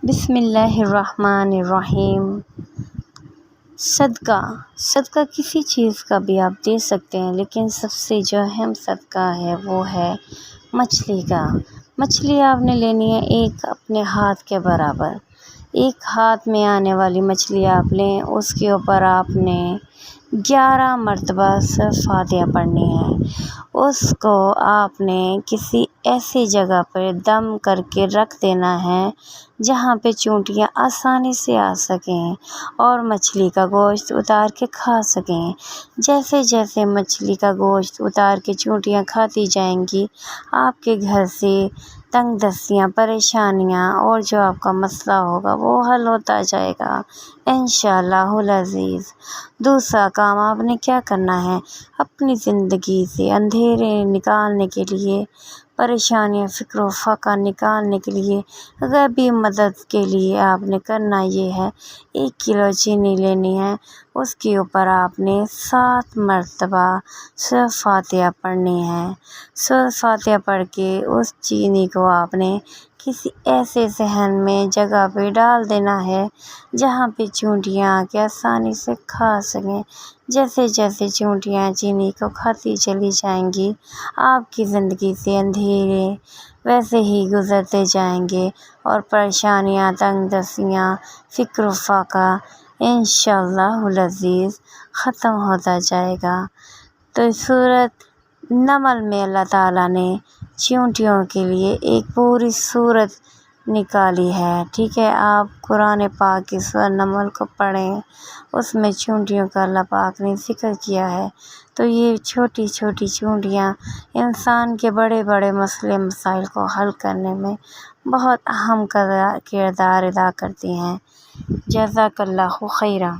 بسم اللہ الرحمن الرحیم۔ صدقہ کسی چیز کا بھی آپ دے سکتے ہیں، لیکن سب سے جو اہم صدقہ ہے وہ ہے مچھلی کا۔ مچھلی آپ نے لینی ہے ایک اپنے ہاتھ کے برابر، ایک ہاتھ میں آنے والی مچھلی آپ لیں، اس کے اوپر آپ نے 11 مرتبہ فاتحہ پڑھنی ہے۔ اس کو آپ نے کسی ایسی جگہ پر دم کر کے رکھ دینا ہے جہاں پہ چونٹیاں آسانی سے آ سکیں اور مچھلی کا گوشت اتار کے کھا سکیں۔ جیسے جیسے مچھلی کا گوشت اتار کے چونٹیاں کھاتی جائیں گی، آپ کے گھر سے تنگ دستیاں، پریشانیاں اور جو آپ کا مسئلہ ہوگا وہ حل ہوتا جائے گا انشاءاللہ العزیز۔ دوسرا کام آپ نے کیا کرنا ہے، اپنی زندگی سے اندھیرے نکالنے کے لیے، پریشانیاں، فکر و فقر نکالنے کے لیے، غیبی مدد کے لیے آپ نے کرنا یہ ہے، 1 کلو چینی لینی ہے، اس کے اوپر آپ نے 7 مرتبہ سورۃ فاتحہ پڑھنی ہے۔ سورۃ فاتحہ پڑھ کے اس چینی کو آپ نے کسی ایسے صحن میں جگہ پہ ڈال دینا ہے جہاں پہ چونٹیاں آ کے آسانی سے کھا سکیں۔ جیسے جیسے چونٹیاں چینی کو کھاتی چلی جائیں گی، آپ کی زندگی سے اندھیرے ویسے ہی گزرتے جائیں گے اور پریشانیاں، تنگ دستیاں، فکر و فاقہ انشاءاللہ العزیز ختم ہوتا جائے گا۔ تو سورۃ نمل میں اللہ تعالیٰ نے چیونٹیوں کے لیے ایک پوری سورت نکالی ہے، ٹھیک ہے۔ آپ قرآن پاک کی سورۃ نمل کو پڑھیں، اس میں چیونٹیوں کا اللہ پاک نے ذکر کیا ہے۔ تو یہ چھوٹی چھوٹی چیونٹیاں انسان کے بڑے بڑے مسئلے مسائل کو حل کرنے میں بہت اہم کردار ادا کرتی ہیں۔ جزاک اللہ خیرا۔